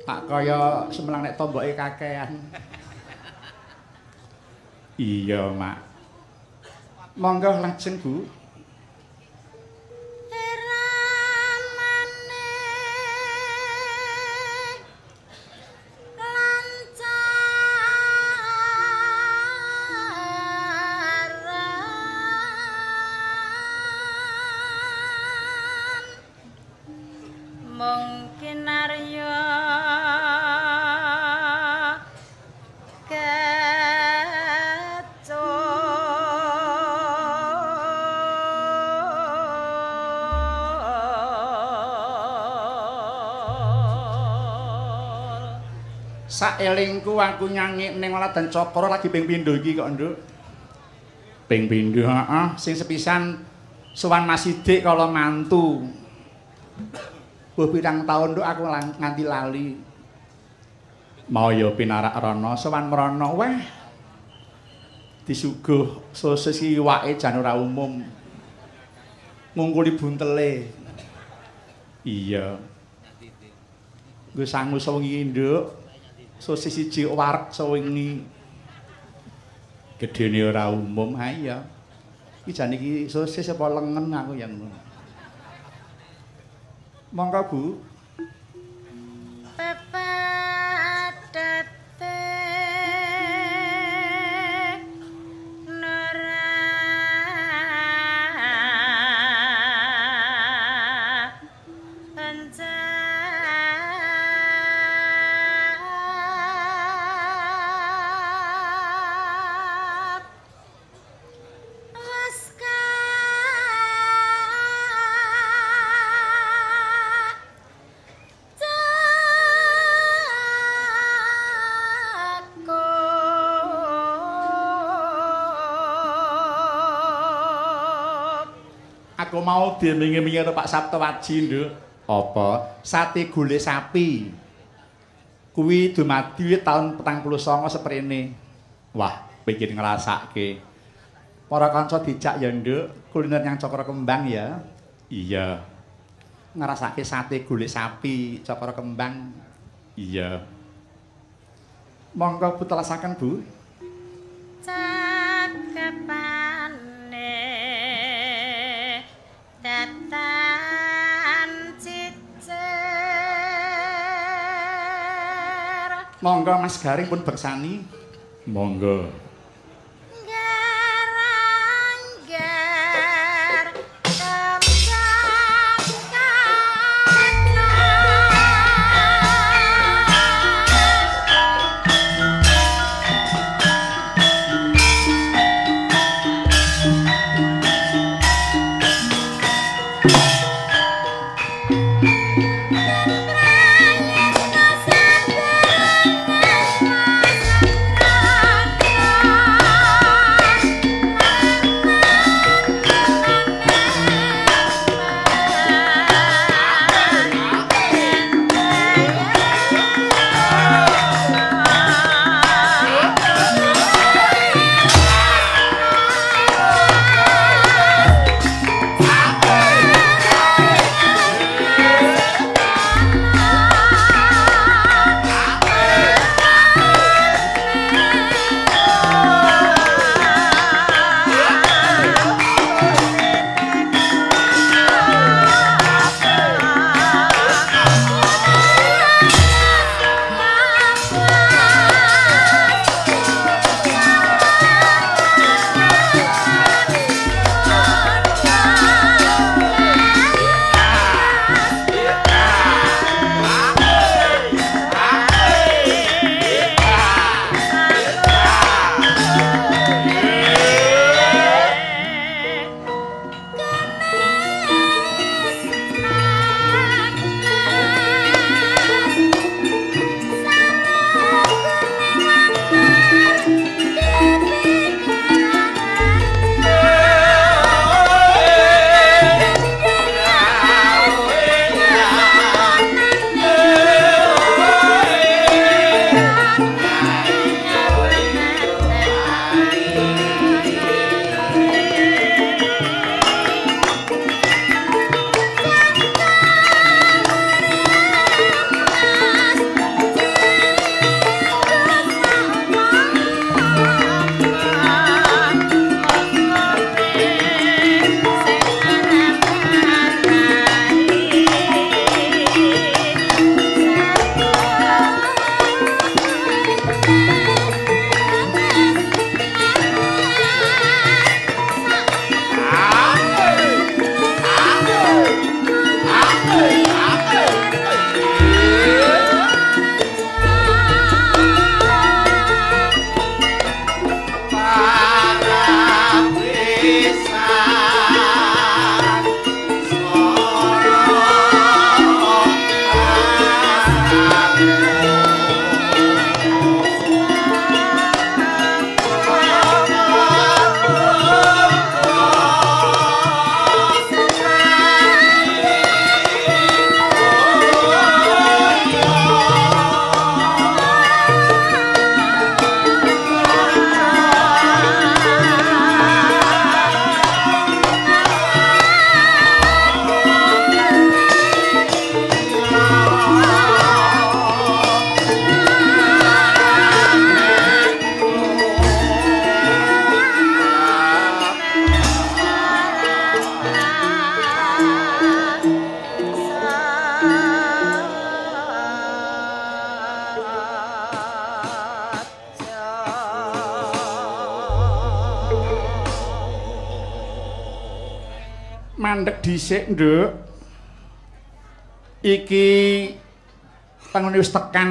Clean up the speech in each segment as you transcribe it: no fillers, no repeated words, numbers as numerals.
Tak kaya semelang nek tomboke kakean. Iya, Mak. Monggo lajeng, Bu. Mungkin Arya Saelingku aku nyanyi ning Waladan Cokro lagi ping pindho iki kok, Nduk. Ping pindho, heeh, sing sepisan sowan Mas Sidik kala mantu. Buh pirang taun Nduk aku nganti lali. Mau ya pinarak rono sowan mrono weh. Disuguh sosis iwake jan ora umum. Ngungkuli buntele. Iya. Nggo sangu sewengi, Nduk. Sosis siji wareg sewengi. Gedene ora umum, ha iya. Iki jan iki sosis apa lengen aku yang ngono. Monggo, Bu. Aku mau dimingi-mingi karo Pak Saptawaji, Nduk. Apa? Sate gule sapi. Kuwi dumadi taun 49 seprene. Wah, pengen ngrasake. Para kanca dijak ya, Nduk, kuliner yang Cokro Kembang ya. Iya. Ngrasake sate gule sapi Cokro Kembang. Iya. Monggo putelasaken, Bu. Monggo Mas Garing pun bersani. Monggo. Mandeg dhisik, Nduk. Iki pangune wis tekan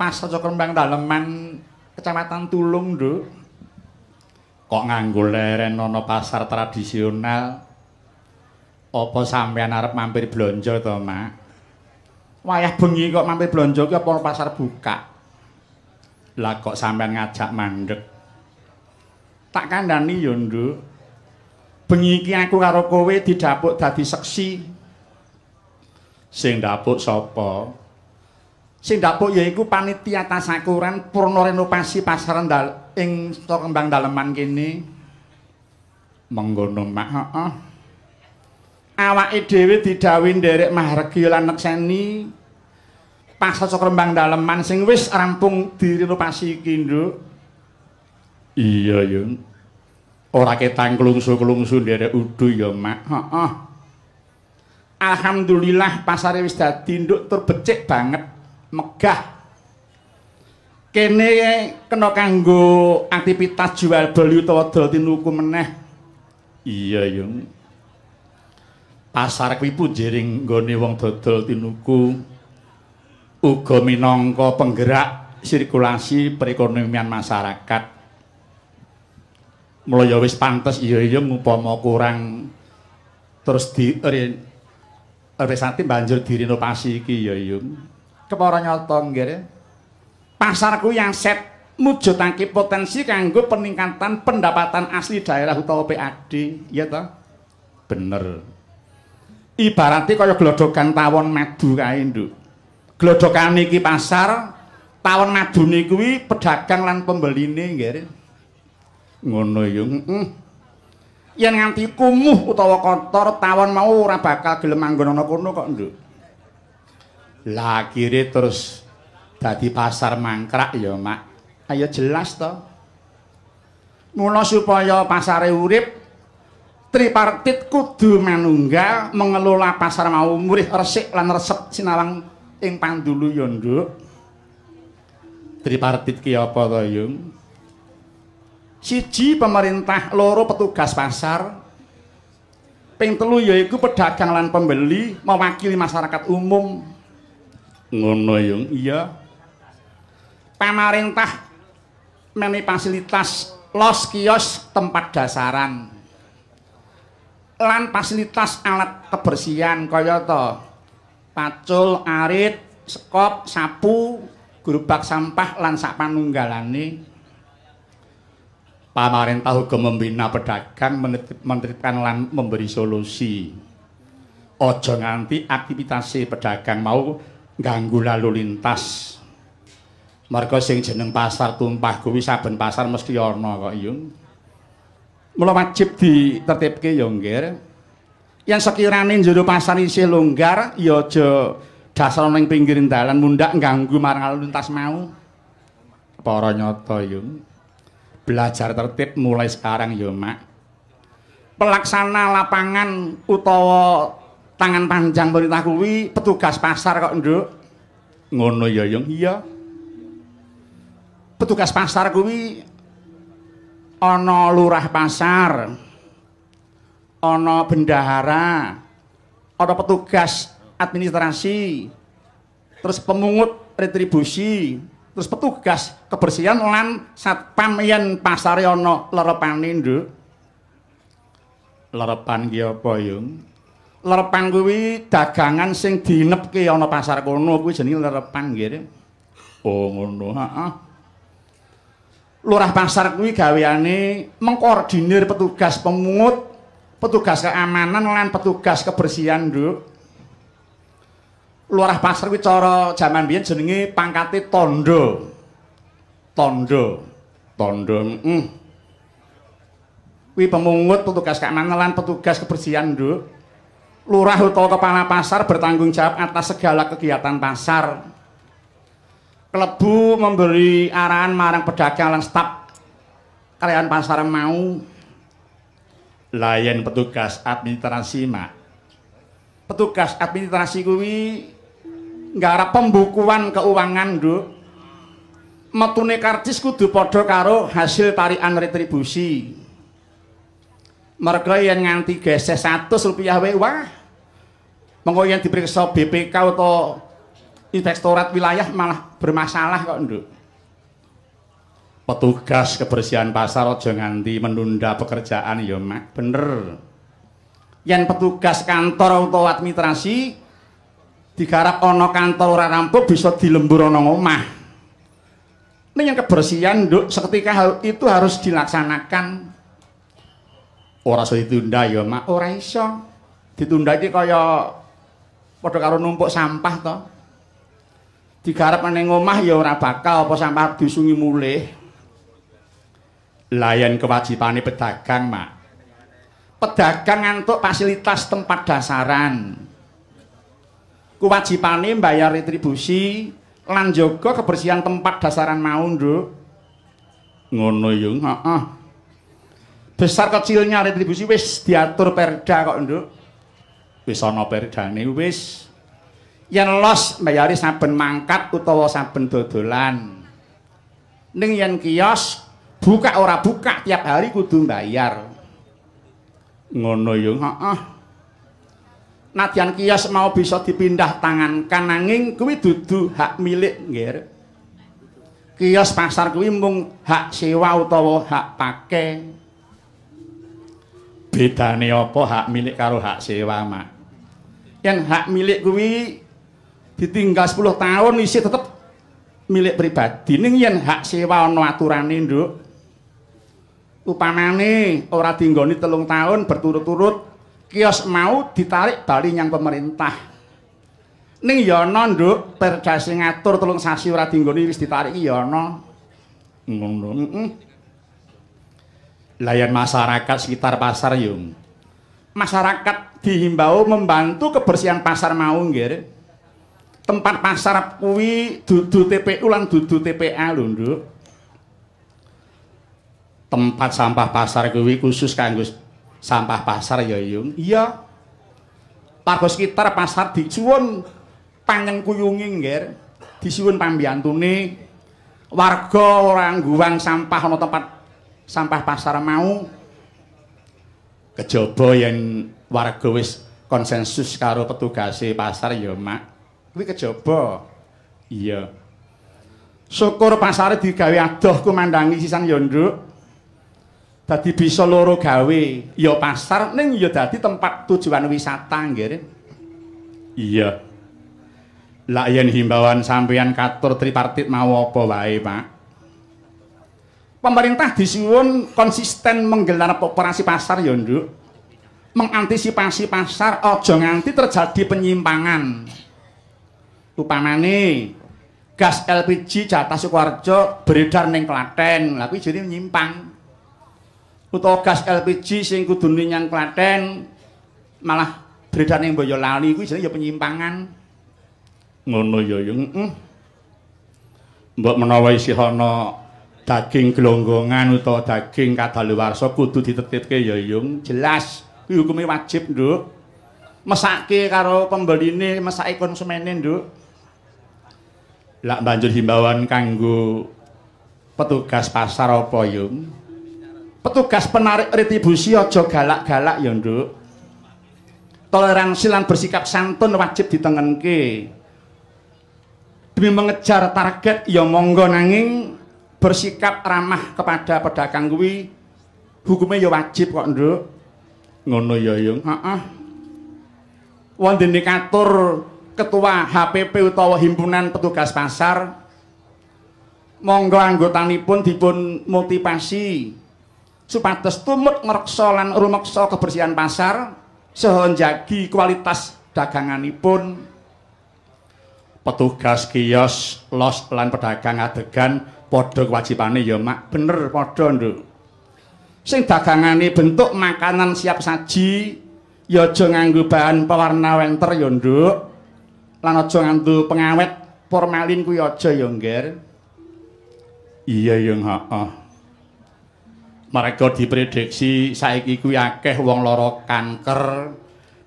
Pasar Cokembang Daleman, Kecamatan Tulung, Nduk. Kok nganggo leren ana pasar tradisional? Apa sampean arep mampir blonjo to, Mak? Wayah bengi kok mampir blonjo ki apa pasar buka? Lah kok sampean ngajak mandeg? Tak kandhani ya, Nduk. Bengi iki aku karo kowe didapuk dadi seksi. Sing dapuk sapa? Sing dapuk yaiku panitia tasakuran purna renovasi pasaran ing Cokembang Daleman kene. Menggono Mak, heeh. Awake dhewe didhawuhi nderek mahargya lan nekseni pasar Cokembang Daleman sing wis rampung direnovasi iki, Nduk. Iya, Yung. Ora ketang klungsu-klungsu nderek udu ya, Mak. Heeh. Alhamdulillah pasare wis dadi nduk tur becik banget, megah. Kene kena kanggo aktivitas jual beli utawa dol tinuku meneh. Iya, Yung. Pasar kuwi punjering nggone wong dodol tinuku uga minangka penggerak sirkulasi perekonomian masyarakat. Mula ya wis pantes iya upama kurang terus resati banjur direnovasi iki ya Yung. Kepara nyata nggih. Pasar kuwi yang set mujudake potensi kanggo peningkatan pendapatan asli daerah utawa PAD, ya toh? Bener. Ibarate kaya glodokan tawon madu kae, Nduk. Glodokan iki pasar, tawon madune kuwi pedagang lan pembeline nggih. Ngono Yung. Yen nganti kumuh utawa kotor tawon mau ora bakal gelem manggon ana kono kok, Nduk. Lah akhire terus dadi pasar mangkrak ya, Mak. Ayo jelas to. Mula supaya pasare urip, tripartit kudu manunggal mengelola pasar mau murih resik lan resep sinawang ing pandulu ya, Nduk. Tripartit ki apa to, Yung? Siji pemerintah, loro petugas pasar, ping telu yaiku pedagang lan pembeli mewakili masyarakat umum. Ngono Yung. Iya. Pemerintah menehi fasilitas los kios tempat dasaran lan fasilitas alat kebersihan kaya to pacul, arit, sekop, sapu, gerobak sampah lan sak panunggalane. Pemerintah uga membina pedagang, menetipkan lan memberi solusi. Aja nganti aktivitas pedagang mau ganggu lalu lintas. Marga sing jeneng pasar tumpah kuwi saben pasar mesti ana kok, Yung. Mula wajib ditertibke ya, nggih. Yen sekirane njero pasar isih longgar, ya aja dasar ning pinggir dalan mundhak ganggu marang lalu lintas mau. Para nyata, Yung. Belajar tertib mulai sekarang ya, Mak. Pelaksana lapangan utawa tangan panjang pemerintah kuwi petugas pasar kok, Nduk. Ngono ya, Yung. Iya. Petugas pasar kuwi ana lurah pasar, ana bendahara, ana petugas administrasi, terus pemungut retribusi, terus petugas kebersihan lan satpam yen pasare ana lerepane, Nduk. Lerepan ki apa, Yung? Lerepan kuwi dagangan sing dinepke ana pasar kono kuwi jenenge lerepan nggih. Oh ngono, heeh. Lurah pasar kuwi gaweane mengkoordinir petugas pemungut, petugas keamanan lan petugas kebersihan, Nduk. Lurah pasar kuwi cara jaman biyen jenenge pangkate tondo. Tondo. Kuwi pemungut, petugas keamanan lan petugas kebersihan, Nduk. Lurah utawa kepala pasar bertanggung jawab atas segala kegiatan pasar. Klebu memberi arahan marang pedagang lan staf karyawan pasar mau. Layan petugas administrasi, Mak. Petugas administrasi kuwi nggarap pembukuan keuangan, Nduk. Metune karcis kudu padha karo hasil tarikan retribusi. Mergo yen nganti geseh 100 rupiah wae wah. Mengko yen diperiksa BPK utawa Inspektorat Wilayah malah bermasalah kok, Nduk. Petugas kebersihan pasar aja nganti menunda pekerjaan ya, Mak. Bener. Yen petugas kantor utawa administrasi digarap ana kantor ora rampung bisa dilembur ana omah. Ning yang kebersihan, Nduk, seketika itu harus dilaksanakan. Ora iso ditunda ya, Mak. Ora iso. Ditunda iki kaya padha karo numpuk sampah to. Digarap ning omah ya ora bakal apa sampah disungi mulih. Layan kewajibane pedagang, Mak. Pedagang ngantuk fasilitas tempat dasaran. Kewajibane mbayar retribusi lan jaga kebersihan tempat dasaran mau, Nduk. Ngono yo, heeh. Besar kecilnya retribusi wis diatur Perda kok, Nduk. Wis ana perdane wis. Yen los mbayari saben mangkat utawa saben dodolan. Ning yen kios buka ora buka tiap hari kudu mbayar. Ngono yo, heeh. Nadyan kios mau bisa dipindah tangan kananging kuwi dudu hak milik, nggih. Kios pasar kuwi mung hak sewa utawa hak pake. Bedane apa hak milik karo hak sewa, Mak? Yen hak milik kuwi ditinggal 10 tahun isih tetep milik pribadi. Ning yen hak sewa ana aturane, Nduk. Upamane ora dinggoni 3 tahun berturut-turut kios mau ditarik bali nyang pemerintah. Ning ya ana, Nduk, perda sing ngatur 3 sasi ora dinggoni wis ditarik ya ana. Ngono. Layan masyarakat sekitar pasar yung. Masyarakat dihimbau membantu kebersihan pasar mau, nggih. Tempat pasar kuwi dudu TPU lan dudu TPA lho, Nduk. Tempat sampah pasar kuwi khusus kanggo sampah pasar ya, Yung. Iya. Warga sekitar pasar disuwun panyengkuyungi, nggih. Disuwun pambiyantune warga ora ngguwang sampah ana tempat sampah pasar mau. Kejaba yen warga wis konsensus karo petugase pasar ya, Mak. Kuwi kejaba. Iya. Syukur pasare digawe adoh kumandangi sisan ya, Nduk. Dadi bisa loro gawe, ya pasar ning ya dadi tempat tujuan wisata, nggih. Iya. Lah yen himbauan sampeyan katur tripartit mau apa wae, Pak? Pemerintah disuwun konsisten menggelar operasi pasar ya, Nduk. Mengantisipasi pasar aja nganti terjadi penyimpangan. Upamane gas LPG jatah Sukoharjo beredar ning Klaten, lha kuwi jadi nyimpang. Utawa gas LPG sing kudu nyang Klaten malah beredar ning Boyolali, kuwi jenenge ya penyimpangan. Ngono ya, heeh. Mbok menawa isih ana daging gelonggongan utawa daging kadaluwarsa kudu ditetipke ya, Yung. Jelas kuwi hukume wajib, Nduk. Mesake karo pembeline, mesake konsumene, Nduk. Lak banjur himbauan kanggo petugas pasar apa, Yung? Petugas penarik retribusi aja galak-galak ya, Nduk. Toleransi lan bersikap santun wajib ditengenke. Demi mengejar target ya monggo, nanging bersikap ramah kepada pedagang kuwi hukumnya ya wajib kok, Nduk. Ngono ya, Yung. Heeh. Wonten katur Ketua HPP utawa Himpunan Petugas Pasar, monggo anggotanipun dipun motivasi supados tumut ngreksa lan rumeksa kebersihan pasar saha njagi kualitas daganganipun. Petugas kios, los lan pedagang adegan padha kewajibane ya, Mak. Bener padha, Nduk. Sing dagangane bentuk makanan siap saji ya aja nganggo bahan pewarna wenter ya, Nduk. Lan aja nganggo pengawet formalin kuwi aja ya, Ngger. Iya ya, heeh. Mereka diprediksi saiki kuwi akeh wong lara kanker,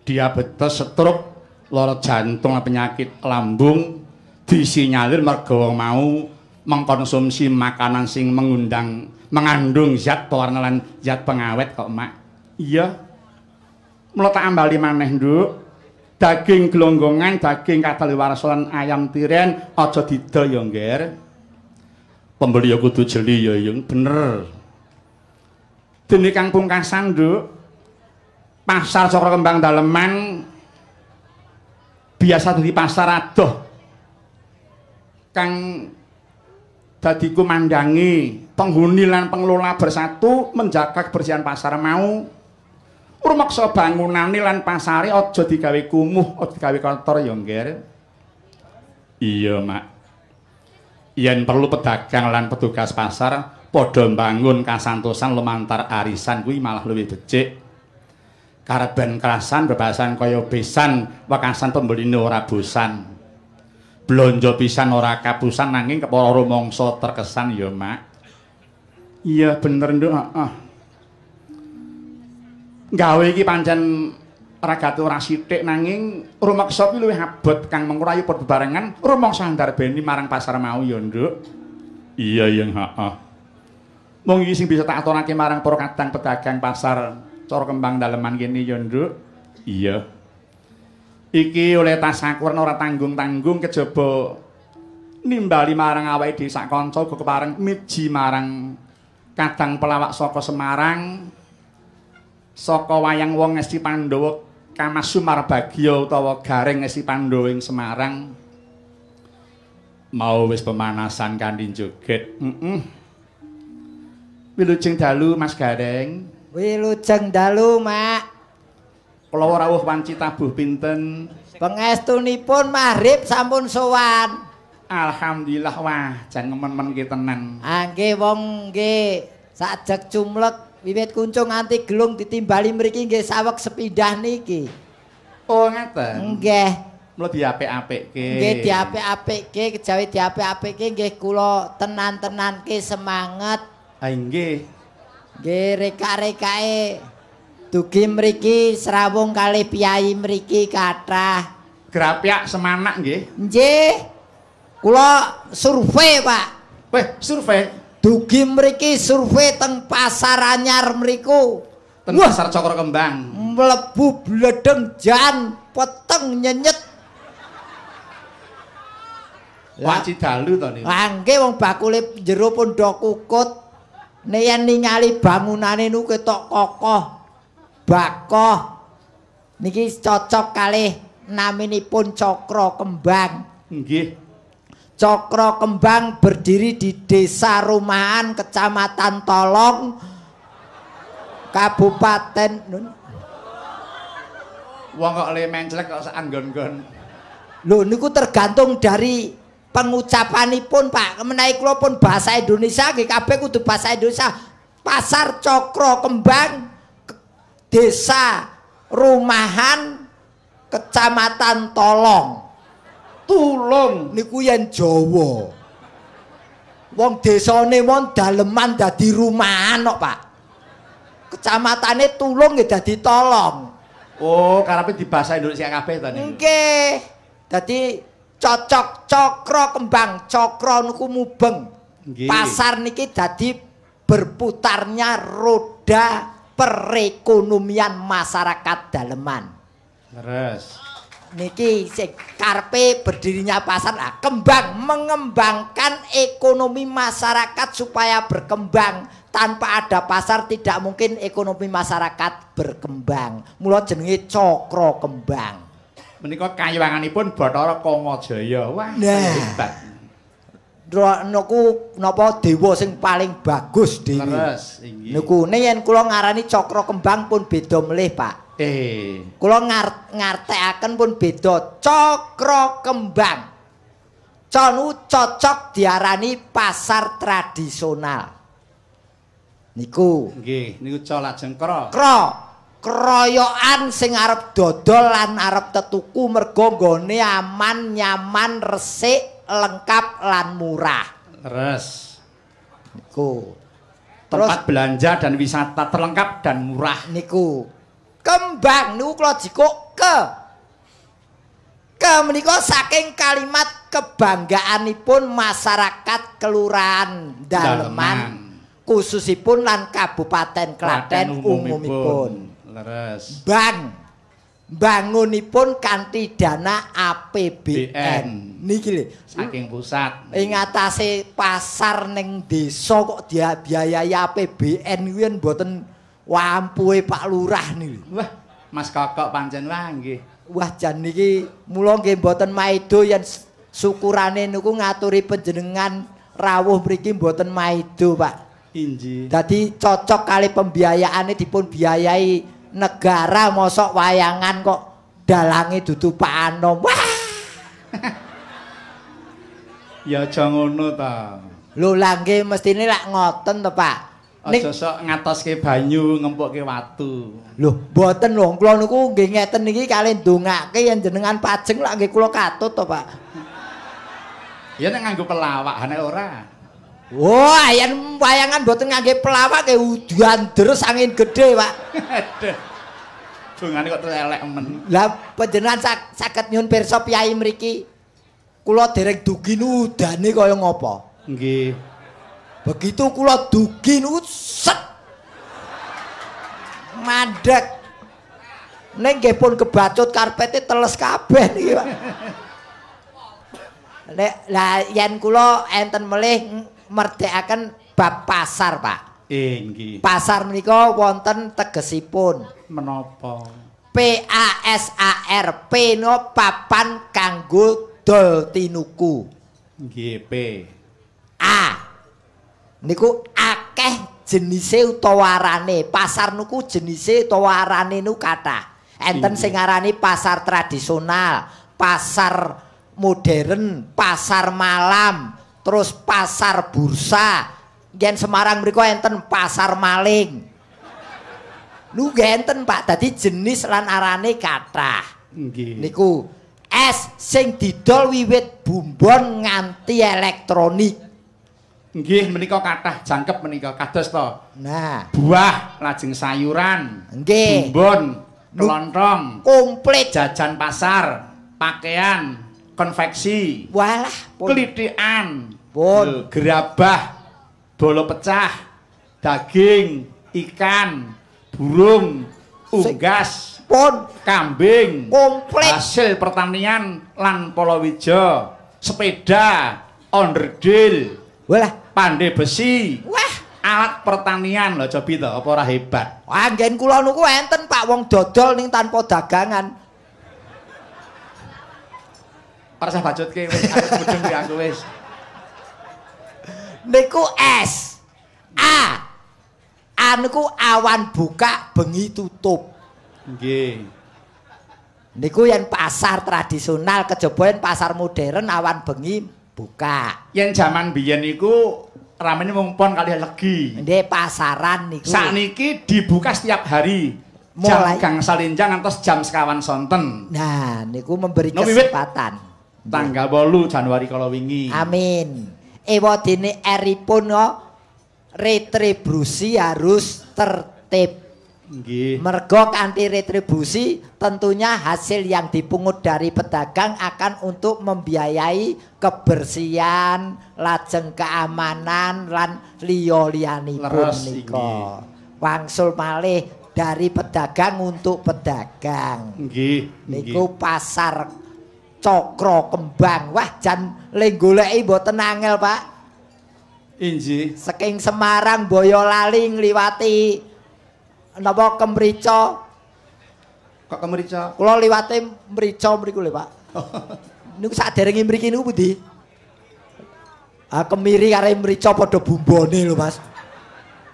diabetes, stroke, lara jantung, penyakit lambung disinyalir merga wong mau mengkonsumsi makanan sing mengandung zat pewarna lan zat pengawet kok, Mak. Iya. Mula tak ambali maneh, Nduk. Daging gelonggongan, daging kadaluwarsa lan ayam tiren aja didol ya, Ngger. Pembeli ya kudu jeli ya, Yung. Bener. Dene Kang Pungkasan, Nduk. Pasar Cokro Kembang Daleman biasa dadi pasar adoh. Kang dadi kumandangi penghuni lan pengelola bersatu menjaga kebersihan pasar mau. Rumeksa bangunane lan pasare aja digawe kumuh, aja digawe kotor ya, Ngger. Iya, Mak. Yen perlu pedagang lan petugas pasar padha mbangun kasantosan lumantar arisan kuwi malah luwih becik. Kareben kerasan bebasan kaya besan, wekasan pembeline ora bosan. Blonjo pisan ora kapusan nanging kepara rumangsa terkesan ya, Mak. Iya bener, Nduk, heeh. Gawe iki pancen ragate ora sithik nanging rumeksa kuwi luwih abot kang mengurayu bebarengan rumangsa ndarbeni marang pasar mau ya, Nduk. Iya, Yung, heeh. Mung iki sing bisa tak aturake marang para kadang pedagang pasar Cokro Kembang Daleman kene ya, Nduk. Iya. Iki oleh tasakurna ora tanggung-tanggung kejaba nimbali marang awake dhewe sak kanca uga kepareng miji marang kadang pelawak saka Semarang saka wayang wong Ngesti Pandhawa Kamas Sumarbagya utawa Gareng Ngesti Pandhawa ing Semarang mau wis pemanasan kanthi joget. Wilujeng dalu Mas Gareng. Wilujeng dalu, Mak. Kula rawuh wanci tabuh pinten? Pangestunipun maghrib sampun sowan. Alhamdulillah, wah jan nemen-men ki tenan. Nggih wong nggih sajeg cumlek wiwit kuncung nganti gelung ditimbali mriki nggih saweg sepindah niki. Oh, ngaten. Nggih. Mula diapik-apikke. Nggih diapik-apikke, kejawi diapik-apikke nggih kula tenan-tenanke semangat. Ha nggih. Nggih reka-rekake dugi mriki srawung kalih piyai mriki kathah. Grapyak semanak nggih. Nggih. Kula survei, Pak. Weh, survei. Dugi mriki survei teng Pasar Anyar mriku. Teng Pasar Cokro Kembang. Mlebu bledeng jan peteng nyenyet. Wanci dalu to niku. Lah nggih wong bakule jero pun do kukut. Yen ningali bangunane niku ketok kokoh. Bakoh. Niki cocok kalih naminipun Cokro Kembang. Nggih. Cokro Kembang berdiri di Desa Rumahan, Kecamatan Tolong, Kabupaten Wong kok le menclek kok sak anggon-nggon. Lho niku tergantung dari pengucapanipun, Pak. Menawi kula pun bahasa Indonesia nggih kabeh kudu bahasa Indonesia. Pasar Cokro Kembang, Desa Rumahan, Kecamatan Tolong. Tulung niku yen Jawa. Wong desane mon Daleman dadi Rumahan kok, Pak. Kecamatane Tulung nggih dadi Tolong. Oh, karepe di bahasa Indonesia kabeh to niku. Nggih. Dadi cocok Cokro Kembang, Cokro niku mubeng. Nggih. Pasar niki dadi berputarnya roda perekonomian masyarakat Daleman. Leres. Niki sing karepe berdirinya pasar kembang mengembangkan ekonomi masyarakat supaya berkembang. Tanpa ada pasar tidak mungkin ekonomi masyarakat berkembang. Mula jenenge Cokro Kembang. Menika kayuwanganipun Bathara Kamajaya. Wah, hebat. Niku napa dewa sing paling bagus dhewe. Leres, inggih. Niku yen kula ngarani Cokro Kembang pun beda melih, Pak. Kula ngartekaken pun beda. Cokro Kembang. Conu cocok diarani pasar tradisional. Niku. Nggih, niku ca lajeng kra. Keroyokan sing arep dodol lan arep tetuku mergo nggone aman, nyaman, resik, lengkap lan murah. Leres. Niku. Tempat belanja dan wisata terlengkap dan murah. Niku. Kembang niku kula jikuk ke menika saking kalimat kebanggaanipun masyarakat Kelurahan Daleman khususipun lan Kabupaten Klaten umumipun. Leres. Bangunipun kanthi dana APBN. Niki lho, Saking pusat. ing atase pasar ning desa kok dia biayai APBN kuwi mboten wampuhe Pak Lurah niki. Wah, Mas Kokok pancen wah nggih. Wah jan niki mula nggih mboten maido yen syukurane niku ngaturi panjenengan rawuh mriki mboten maido, Pak. Inji. Dadi cocok kali pembiayaane dipun biayai negara mosok wayangan kok dalange dudu Pak Anom. Wah. Ya aja ngono ta. Lho lah nggih mestine lak ngoten to, Pak. Aja sok ngatoske banyu ngempukke watu. Lho, mboten lho, kula niku nggih ngeten niki kali ndongake yen jenengan pajeng lak nggih kula katut to, Pak. Ya nek nganggo pelawak nek ora. Wah, yen wayangan mboten ngangge pelawak nggih udan deres angin gedhe, Pak. Aduh. Dongane kok terus elek men. Lah panjenengan saged nyuwun pirsa piyai mriki. Kula dereng dugi udane kaya ngapa? Nggih. Begitu kula dugi niku set mandek. Ning nggih pun kebacut karpete teles kabeh niki, Pak. Nek lah yen kula enten melih merdekaken bab pasar, Pak. Nggih. Pasar menika wonten tegesipun. Menapa? PASAR, P no papan kanggo dol tinuku. Nggih, P. A niku akeh jenise utawa arane. Pasar niku jenise utawa arane niku kathah. Enten sing arani pasar tradisional, pasar modern, pasar malam, terus pasar bursa. Yen Semarang mriku enten pasar maling. Lu enten Pak, dadi jenis lan arane kathah. Nggih. Niku es sing didol wiwit bumbon nganti elektronik. Nggih, menika kathah jangkep menika kados to. Nah, Buah, lajeng sayuran, nggih. bumbon, kelontong, Komplit. jajan pasar, pakaian, konveksi, Walah, pun. kelitikan, Pun. gerabah, bolo pecah, daging, ikan, burung, unggas, Pun kambing, komplit. hasil pertanian lan palawija, sepeda, onderdil, Walah, pandai besi, wah. alat pertanian lho cobi to apa ora hebat. Anggen kula niku enten Pak wong dodol ning tanpa dagangan. Ora usah bacutke wis aku mudeng kuwi aku wis. Niku es. A niku awan buka bengi tutup. Nggih. Niku yen pasar tradisional kejaba yen pasar modern awan bengi buka. Yen jaman biyen niku ramene mung pon kali legi. Nggih pasaran niku. Sakniki dibuka setiap hari. Mulai. Jam gang salinjang ngantos jam sekawan sonten. Nah, niku memberi No, wiwit. kesempatan. Tanggal 8 Januari kala wingi. Amin. Ewadene eripun no, retribusi harus tertib. Nggih. Mergo kanthi retribusi tentunya hasil yang dipungut dari pedagang akan untuk membiayai kebersihan, lajeng keamanan lan liya-liyanipun Leres nika. inggih. Wangsul malih dari pedagang untuk pedagang. Nggih. Niku pasar Cokro Kembang. Wah jan le goleki mboten angel, Pak. Inggih. Saking Semarang Boyolali ngliwati napa Kemrica. Kok kemerica? Kula liwate mrica mriku lho, Pak. Niku saderenge mriki niku pundi? Ah kemiri karo mrica padha bumbone lho, Mas.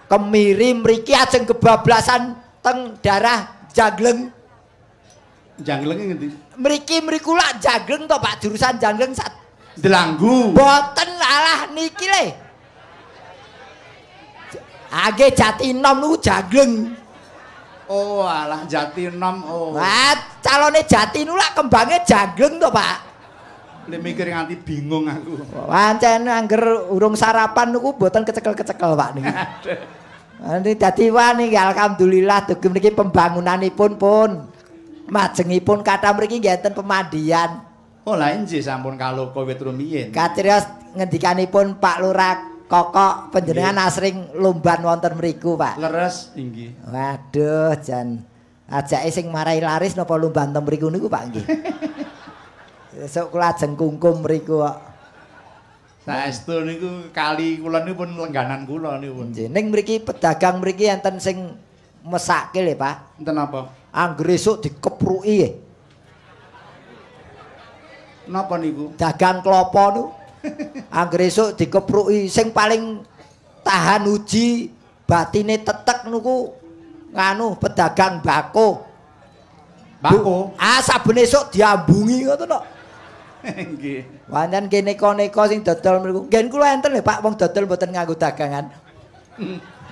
Kemiri mriki ajeng kebablasan teng daerah Jangleng. Janglenge ngendi? Mriki mriku lak Jangleng to, Pak, jurusan Jangleng sak. Delanggu. Boten alah niki le. Age Jatinom niku Jangleng. Oh, alah Jatinom. Oh. Wah, calone Jati niku lak kembange Jangleng to, Pak. Lek mikir nganti bingung aku. Pancen angger urung sarapan niku mboten kecekel-kecekel, Pak niki. Nanti dadi wani alhamdulillah dugi mriki pembangunanipun pun majengipun kathah mriki nggih enten pemandian. Oh, lah inggih sampun kaloka wit rumiyin. Katrios ngendikanipun Pak Lurah Kokok panjenengan asring lomban wonten mriku, Pak. Leres inggih. Waduh, jan Ajake sing marai laris napa lumbantem mriku niku Pak nggih. Esuk kula ajeng kungkum mriku kok. Saestu niku kali kula niku pun lengganan kula niku. Nggih, ning mriki pedagang mriki enten sing mesake lho Pak. Enten apa? Angger esuk dikepruki. Napa niku? Dagang klopo niku. Angger esuk dikepruki sing paling tahan uji batine tetek niku nganu pedagang bako. Bako. Saben esuk diambungi ngoten kok. Nggih. Pancen kene neko sing dodol mriku. Ngen kula enten lho Pak wong dodol mboten nganggo dagangan.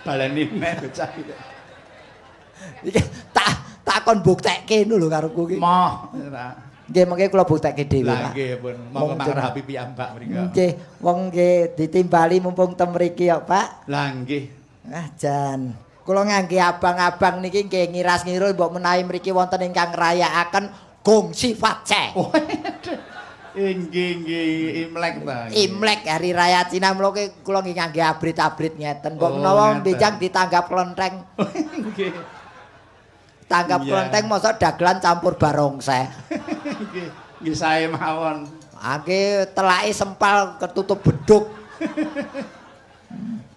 Baleni nek bocah iki. Iki takon buktekke ngono lho karepku iki. Moh. Nggih mengke kula buktekke dhewe Lah Pak. nggih pun. Monggo mangrabi piyambak mriko. Nggih, wong nggih ditimbali mumpung tem mriki ya Pak. Lah nggih. Jan, kula ngangge abang-abang niki nggih ngiras-ngiru mbok menawi mriki wonten ingkang ngrayakaken Gong Sifat Ce. Nggih Imlek ta. Imlek hari raya Cina mloke kula nggih ngangge abrit-abrit ngeten. Mbok menawa benjang ditanggap kelenteng. Nggih. Tanggap kelenteng mosok dagelan campur barongsai. Nggih sae mawon. Angge telake sempal ketutup beduk.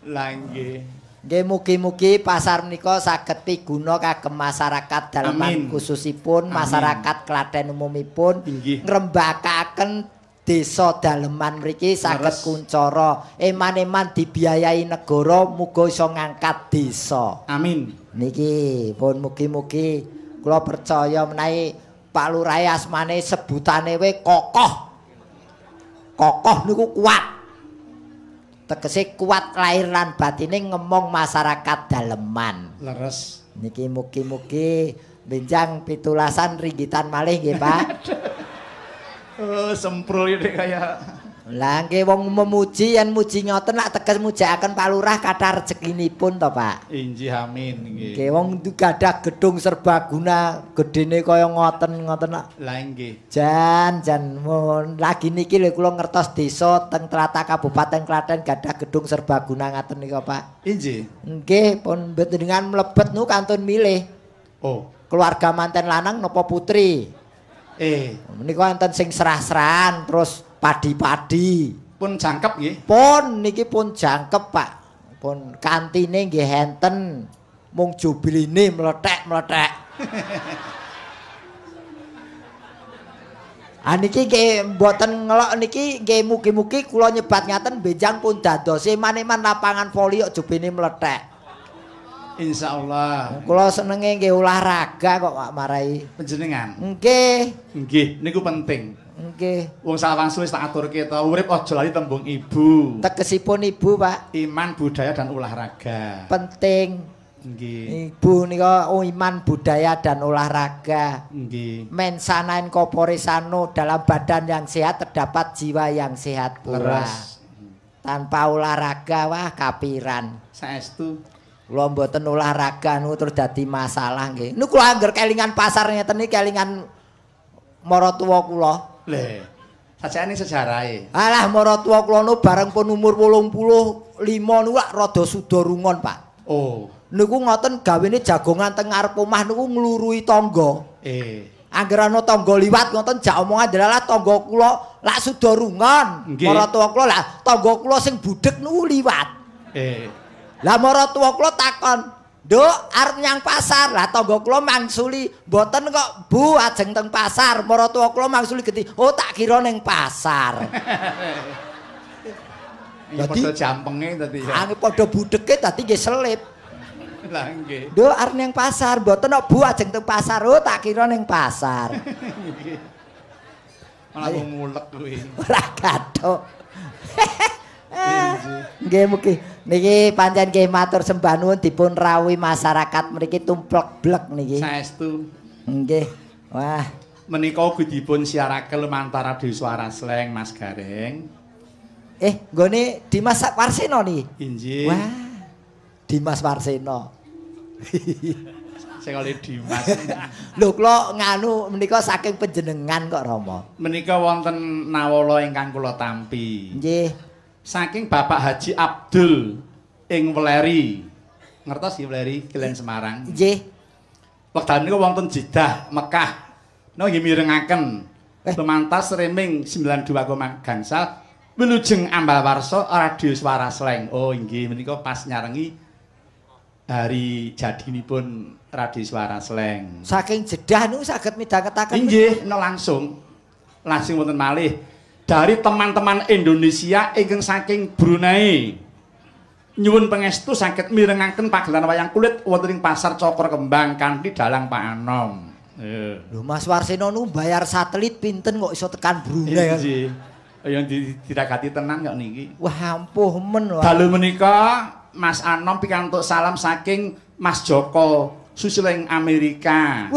Lah nggih. Nggih mugi-mugi pasar menika saged piguna kagem masyarakat daleman khususipun masyarakat Klaten umumipun ngrembakaken desa daleman mriki saged kuncara eman-eman dibiayai negara muga iso ngangkat desa. Amin. Niki pun mugi-mugi kula percaya menawi Pak Lurah asmane sebutane we kokoh. Kokoh niku kuat. Tegese kuat lahir lan batine ngemong masyarakat daleman. Leres. Niki mugi-mugi benjang pitulasan ringgitan malih nggih Pak. Oh, semprul iki kaya. Lah nggih wong memuji yen muji ngoten lak teges mujakaken Pak Lurah kathah rezekinipun to Pak. Injih amin nggih. Nggih wong gadah gedung serbaguna gedene kaya ngoten lak. Lah nggih. Jan lagi niki lho kula ngertos desa teng Tlatah Kabupaten Klaten gadah gedung serbaguna ngaten nika Pak. Injih. Nggih pun dengan mlebet nu kantun milih. Oh, Keluarga manten lanang napa putri? Menika enten sing serah-serahan terus padi-padi. Pun jangkep nggih. Pun niki pun jangkep Pak. Pun kantine nggih enten. Mung jubline mlethek-mlethek. Niki nggih mboten ngelok niki nggih mugi-mugi kula nyebat ngaten benjang pun dados eman-eman lapangan voli kok jubine mlethek. Insyaallah. Kula senenge nggih olahraga kok Pak marai. Panjenengan. Nggih. Nggih, niku penting. Nggih. Wong sawangsul wis tak aturke to, urip aja lali tembung ibu. Tegesipun ibu, Pak. Iman, budaya dan olahraga. Penting. Nggih. Ibu nika iman, budaya dan olahraga. Nggih. Mensanain corpore sano, dalam badan yang sehat terdapat jiwa yang sehat pula. Tanpa olahraga wah kapiran. Saestu. Kula mboten olahraga niku terus dadi masalah nggih. Niku kula angger kelingan pasar ngeten iki kelingan maratuwa kula. Leh, sajane sejarahe. Alah maratuwa kula nu bareng pun umur 85 niku lak rada suda rungon, Pak. Oh. Niku ngoten gawene jagongan teng ngarep omah niku nglurui tangga. Angger ana tangga liwat ngoten jak omongan delalah tangga kula lak suda rungon. Maratuwa kula lak tangga kula sing budhek niku liwat. Lah maratuwa kula takon, "Nduk, arep nyang pasar." Lah tangga kula mangsuli, "Mboten kok, Bu, ajeng teng pasar." Maratuwa kula mangsuli geti, "Oh, tak kira ning pasar." Ya padha jampenge dadi ya. Padha budheke dadi nggih selip. Lah nggih. "Nduk, arep nyang pasar." "Mboten kok, Bu, ajeng teng pasar." "Oh, tak kira ning pasar." Nggih. Malah ngulek kuwi. Ora gathok. Nggih mugi niki pancen nggih matur sembah nuwun dipun rawuhi masyarakat mriki tumplek-blek niki. Saestu. Nggih. Wah, menika ugi dipun siarake lumantar Radio Suara Sleng Mas Gareng. nggone Dimas Warsena niki. Injih. Wah. Dimas Warsena. Sing oleh Dimas. Lho kula nganu menika saking panjenengan kok Rama. Menika wonten nawala ingkang kula tampi. Nggih. Saking Bapak Haji Abdul ing Weleri. Ngertos nggih Weleri, Kilen Semarang. Nggih. Wekdal niku wonten Jeddah, Mekah. Napa nggih mirengaken lumantas reming 92, gangsal wilujeng ambal warsa radio Swara Slank. Oh inggih menika pas nyarengi hari jadinipun radio Swara Slank. Saking Jeddah niku saged midhangetaken. Inggih, langsung wonten malih dari teman-teman Indonesia ingkang saking Brunei. Nyuwun pangestu saged mirengaken pagelaran wayang kulit wonten ing Pasar Cokro Kembang kanthi dalang Pak Anom. Lho Mas Warseno nu bayar satelit pinten kok iso tekan Brunei. Nggih. Yang diragati tenan kok niki. Wah ampuh men wae. Dalu menika Mas Anom pikantuk salam saking Mas Joko Susiling Amerika.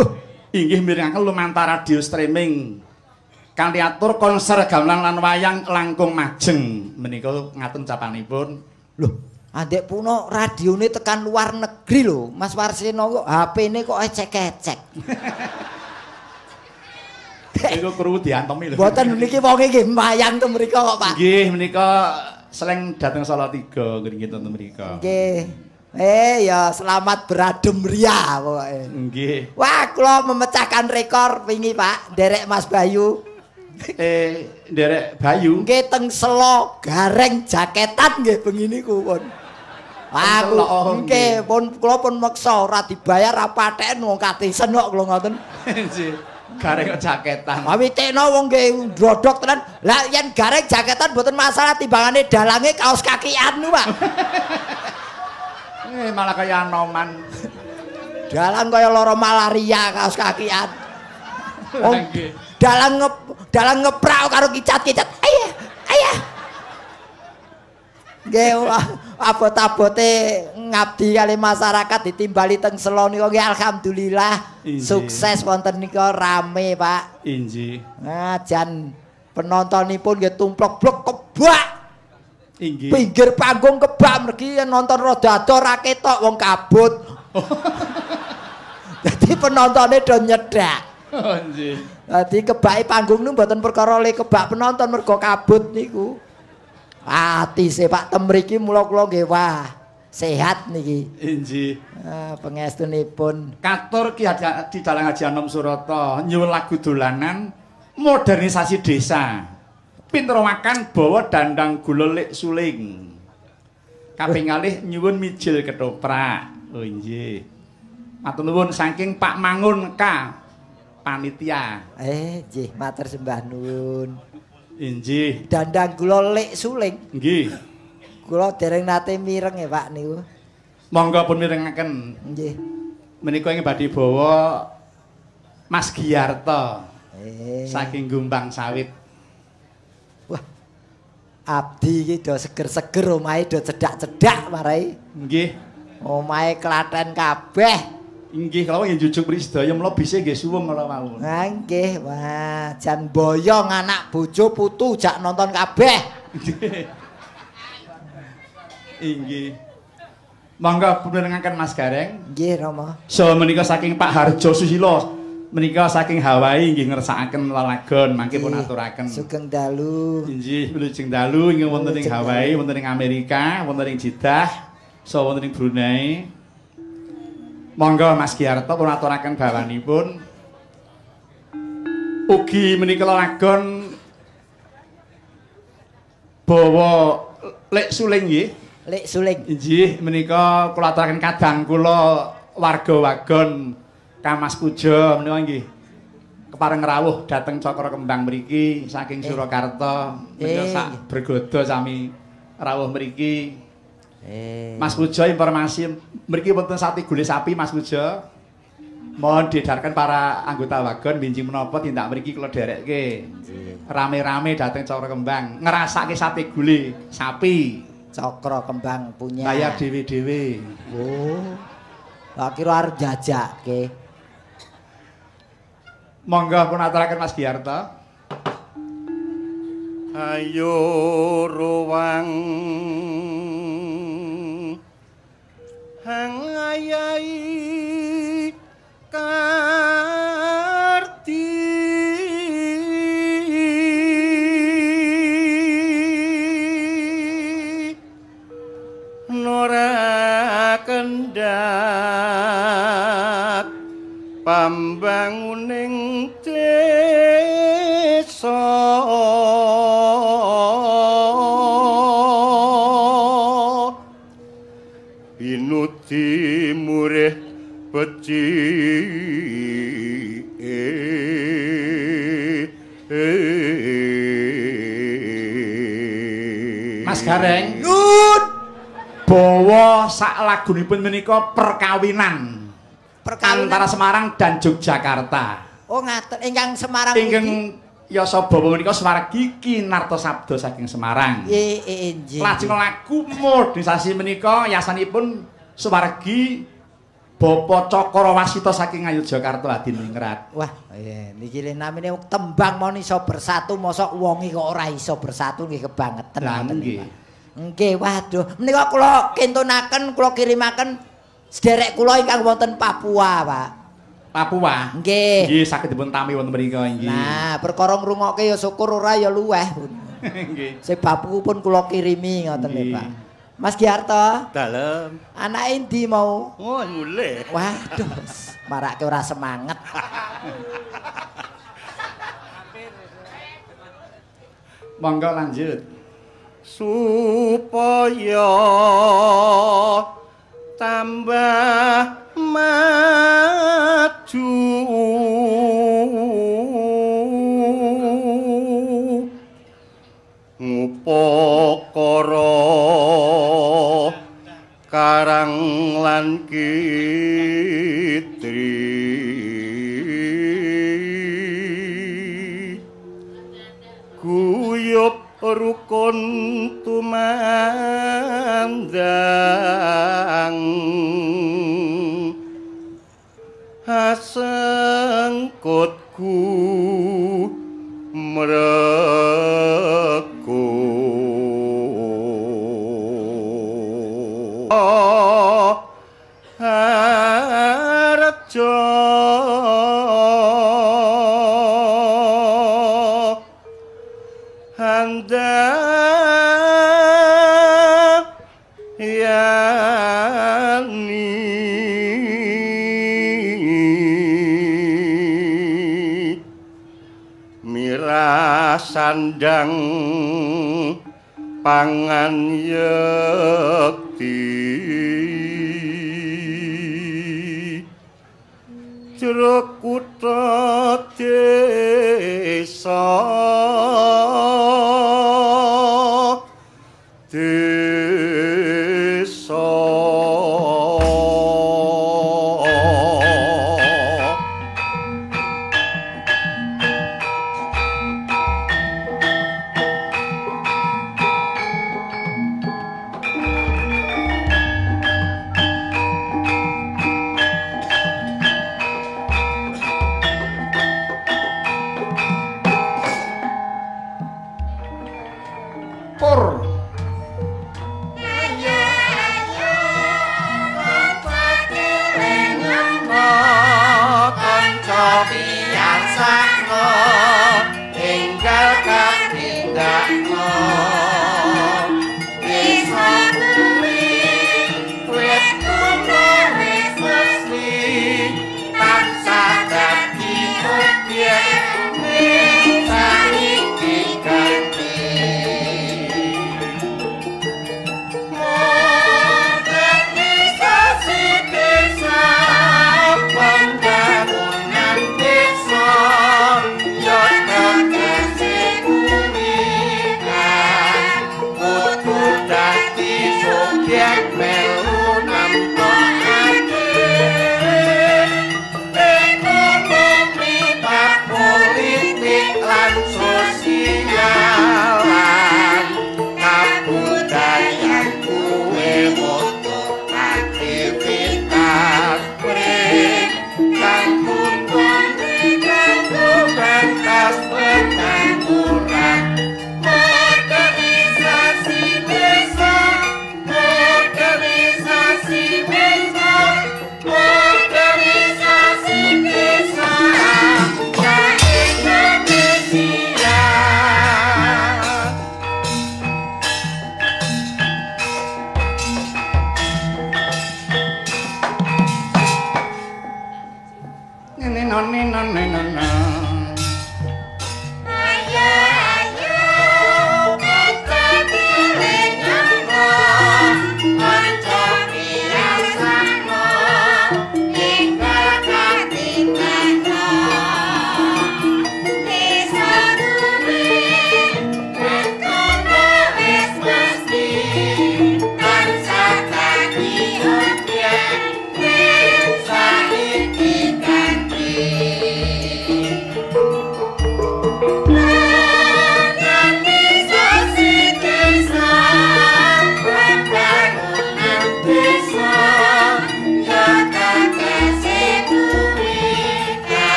Inggih mirengaken lumantar radio streaming. Kanthi atur konser gamelan lan wayang langkung majeng. Menika ngaten capanipun. Lho, andek puno radione tekan luar negeri lho. Mas Warseno kok HP-ne kok ecek-ecek. Iku kru diantemi lho. Mboten niki wonge nggih mbayang te mriku kok, Pak. Nggih, menika Slank dhateng Salatiga nggih wonten mriku. Nggih. Ya selamat beradem ria pokoke. Nggih. Wah, kula memecahkan rekor wingi, Pak, nderek Mas Bayu. Nderek Bayu. Nggih teng Selo gareng jaketan nggih bengi niku pun. Aku nggih pun kula pun meksa ora dibayar ra patheken wong katisen kok kula ngoten. Nggih. Gareng jaketan. Awitekno wong nggih ndrodhok tenan. Lah yen gareng jaketan mboten masalah timbangane dalange kaos kakian niku, Pak. Malah kaya Anoman. Dalang kaya lara malaria kaos kakian. Nggih. Dalang ngeprak karo kicat-kicat. Ayah. Nggih abot-abote ngabdi kali masyarakat ditimbali teng Selo nika nggih alhamdulillah sukses wonten nika rame, Pak. Inggih. Jan penontonipun nggih tumplok-blok kebak. Inggih. Pinggir panggung kebak mergi nonton Rodado ra ketok wong kabut. Dadi penontonnya do nyedak. Oh nggih. Dadi kebake panggung niku mboten perkara le kebak penonton mergo kabut niku. Ati Pak temriki mula kula nggih wah sehat niki. Inggih. Pangestunipun Katur Ki di Dalang Haji Anom Surata nyuwun lagu dolanan modernisasi desa. Pinter makan bawa dandang gula lek suling. Kaping kalih nyuwun mijil ketoprak. Oh nggih. Matur nuwun saking Pak Mangun K. Panitia. Nggih matur sembah nuwun. Inggih. Dandang gula lek suling. Nggih. Kula dereng nate mireng ya Pak niku. Monggo pun mirengaken. Nggih. Menika ing badhe bawa Mas Giyarto. Saking Gumbang Sawit. Wah. Abdi iki do seger-seger omahe do cedak-cedak marai. Nggih. Omahe Klaten kabeh. Inggih, kalau nggih jujuk mriki sedaya mula bise nggih suwung kala mawon. Nggih, wah, jan boyong anak bojo putu jak nonton kabeh. Inggih. Monggo punurengaken Mas Gareng. Nggih, Rama. So menika saking Pak Harjo Susilo. Menika saking Hawaii nggih ngersakaken lalagon, mangke pun aturaken. Sugeng dalu. Inggih, wilujeng dalu inggih wonten ing Hawaii, wonten ing Amerika, wonten ing Jeddah, so wonten ing Brunei. Monggo Mas Giyarto pun aturaken bawanipun. Ugi menika lalagon bawa lek suling nggih. Lek suling. Inggih, menika kula aturaken kadang kula warga wagon Kamas Puja menika nggih kepareng rawuh dhateng Cokro Kembang mriki saking Surakarta. Menika sak bergodo sami rawuh mriki. Mas Puja informasi mriki wonten sate gule sapi Mas Puja. Mohon diedarkan para anggota wagon binjing menapa tindak mriki kula derekke. Rame-rame dhateng Cokro Kembang ngrasake sate gule sapi. Cokro Kembang punya. Bayar dhewe-dhewe. Oh. Lah kira arep jajakke. Monggo pun aturaken Mas Giyarto. Ayo ruwang hang ayahi karti nora kendak pambanguning desa binudi murih beci Mas Gareng Nun bawa sak lagunipun menika perkawinan antara Semarang dan Yogyakarta. Oh ngaten ingkang Semarang ingkang yasa bawa menika Swargi Kinarto Sabda saking Semarang. Nggih. Lajeng lagu modernisasi menika yasanipun Swargi Bapa Cakrawasita saking Ngayogyakarta Hadiningrat. Wah, niki namine tembang mon iso bersatu mosok wonge kok ora iso bersatu nggih kebangetan ngoten nggih. Nggih, waduh, menika kula kentunaken, kula kirimaken sederek kula ingkang wonten Papua, Pak. Papua. Nggih. Nggih, saged dipun tami wonten mriku nggih. Nah, perkara ngrungokke ya syukur ora ya luweh, Pun. Nggih. Sing babu pun kula kirimi ngoten lho, Pak. Mas Giarto, dalem anake endi mau? oh mulih Waduh, marake ora semangat. Monggo lanjut. Supaya tambah maju ngupakara karang lan kitri guyub rukun tumandang asengkutku mreko harjo sandang pangan yekti jero kutha desa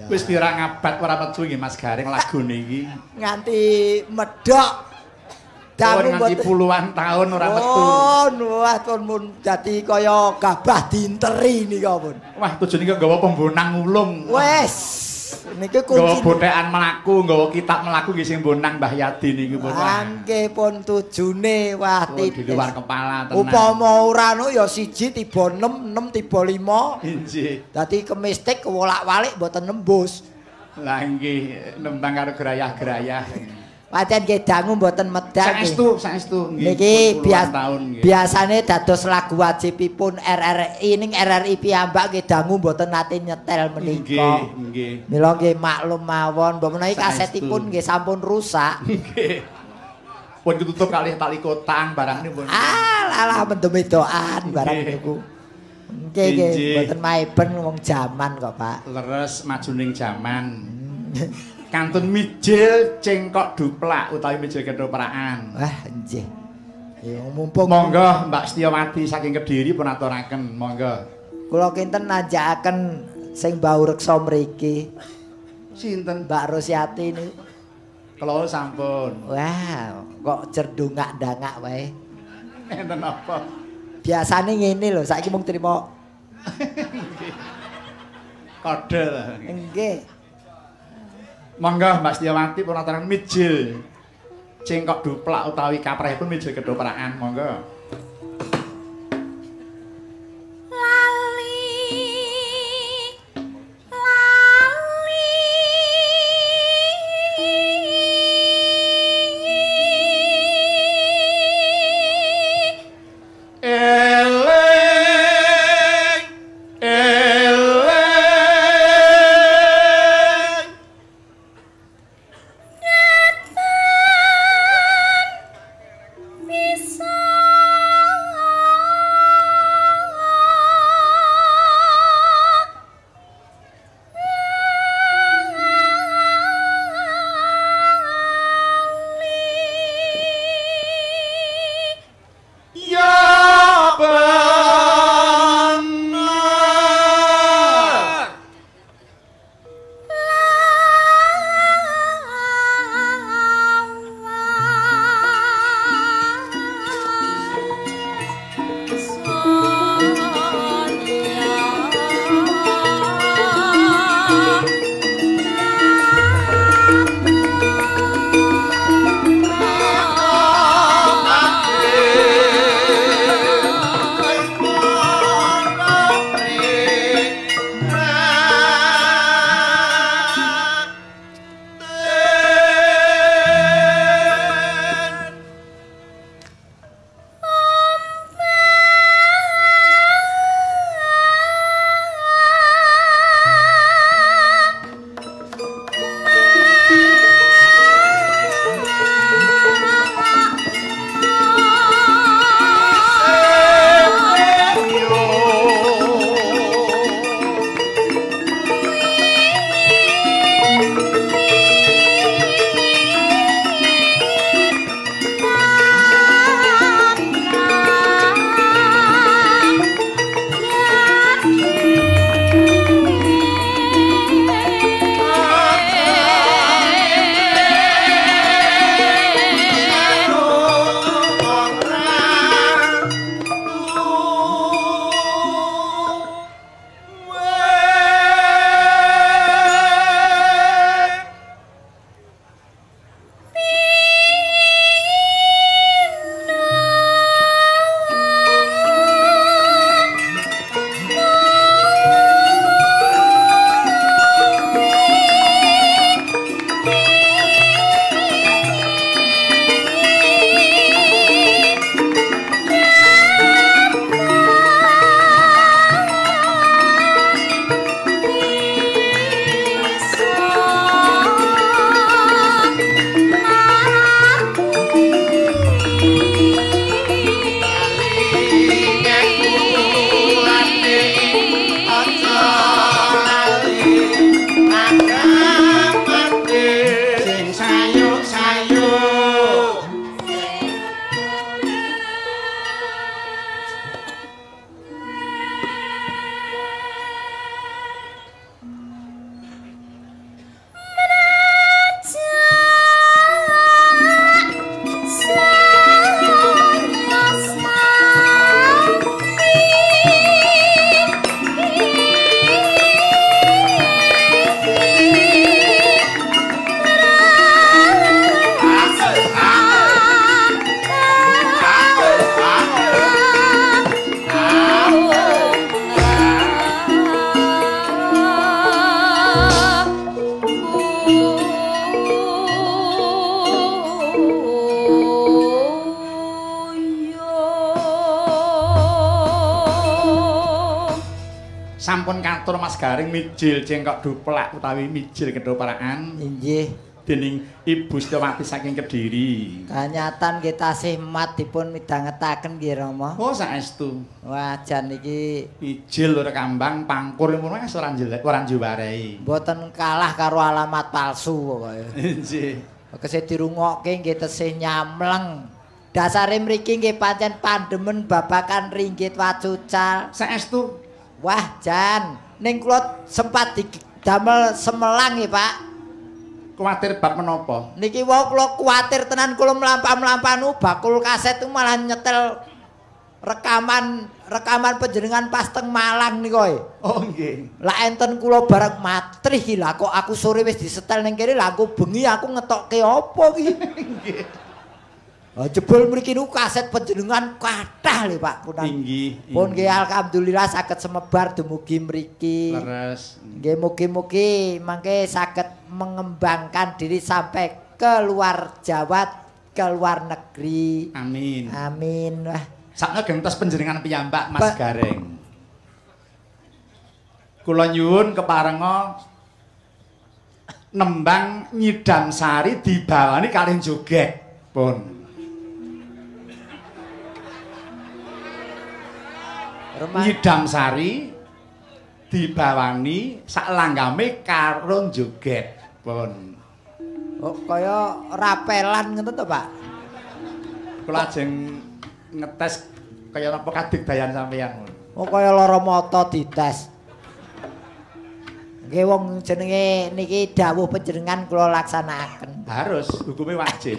Wis pirang abad ora metu nggih Mas Garing lagune iki. Nganti medhok. Dangu nganti puluhan tahun ora metu. Oh, wah pun dadi kaya gabah dinteri nika pun. Wah, tujune iki nggawa pembonang ulung. Wes. Niki Nggawa kunci. bothekan mlaku, nggawa kitab mlaku nggih sing bonang Mbah Yadi niki pun. Nggih pun tujune wah Di luar kepala tenan. upama ora no ya 1 tiba 6, 6 tiba 5. Injih. Dadi kemistik kewolak-walik mboten nembus. Lah nggih nembang karo gerayah-gerayah. Pancen nggih dangu mboten medal. Saestu nggih. Niki puluhan tahun nggih. biasane dados lagu wajibipun RRI ning RRI piyambak nggih dangu mboten nate nyetel menika. Nggih. Mila nggih maklum mawon, mbok menawi Saestu. kasetipun nggih sampun rusak. Nggih. Pun ketutup kalih tali kotang barang niku. Alah mendem-edokan barang niku. Nggih nggih Injih. mboten maiben wong jaman kok, Pak. Leres majuning jaman. Kantun mijil cengkok duplak utawi mijil ketoprak-an. Wah, nggih. Ya mumpung Monggo Mbak Setyawati saking Kediri pun aturaken, monggo. kula kinten nanjakaken sing bau reksa mriki. Sinten? Mbak Rosyati niku. Kula sampun. Wah, kok cerdungak-dangak wae. Enten apa? Biasane ngene lho, saiki mung trima Kode lah. nggih. Monggo Mbak Setyawati pun aturaken mijil cengkok duplak utawi kaprahipun mijil ketoprak-an, monggo. Sampun katur Mas Garing mijil cengkok duplak utawi mijil kedhoparaan Inggih. dening Ibu Setyawati saking Kediri. Kanyatan kita tasih mat dipun midhangetaken nggih Rama. Oh saestu. Wah jan iki Mijil ora kambang pangkur ngono wis ora njuwarai. mboten kalah karo alamat palsu pokoke. Nggih. Kese dirungokke nggih tesih nyamleng. Dasare mriki nggih pancen pandemen babakan ringgit wacucal. Saestu. Wah jan, ning kula sempat didamel semelang nggih Pak. Kuwatir bab menapa? Niki wau kula kuwatir tenan kula mlampah-mlampah bakul kaset itu malah nyetel rekaman panjenengan pas teng Malang nika. Oh nggih. Lah enten kula bareng matrih iki lah kok aku sore wis disetel ning kene lah aku bengi aku ngetokke apa iki. Nggih. Jebul mriki niku kaset panjenengan kathah lho Pak punang. Inggih. Pun nggih alhamdulillah saged semebar dumugi mriki. Leres. Nggih mugi-mugi mangke saged mengembangkan diri sampai keluar Jawa, keluar negeri. Amin. Amin. Wah, Sakno gentos panjenengan piyambak Mas Gareng. Kula nyuwun keparenga nembang Nyidam Sari dibawani kalih joget. Pun. Nyidam Sari dibawani sak langgame karo joget. Pun. oh, kaya rapelan ngoten to, Pak? Kula ajeng ngetes kaya napa kadigdayan sampeyan. Oh, kaya lara mata dites. Nggih wong jenenge niki dawuh panjenengan kula laksanakaken. Harus, hukumnya wajib.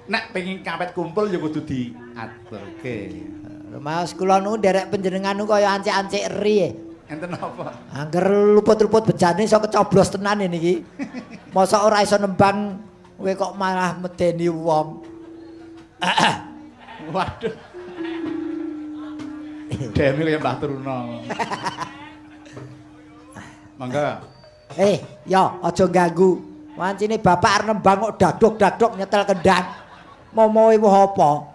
Nek pengen kapet kumpul ya kudu diaturke. Mas kula nu nderek panjenengan nu kaya ancik-ancik eri. Enten apa? Angger luput-luput bejane iso kecoblos tenan niki. Mosok ora iso nembang kowe kok malah medeni wong. Waduh. Demi kaya Mbah Truna. Mangga. Ya aja ganggu. Wancine bapak arep nembang kok dagdok-dagdok nyetel kendang. Momoe woh apa?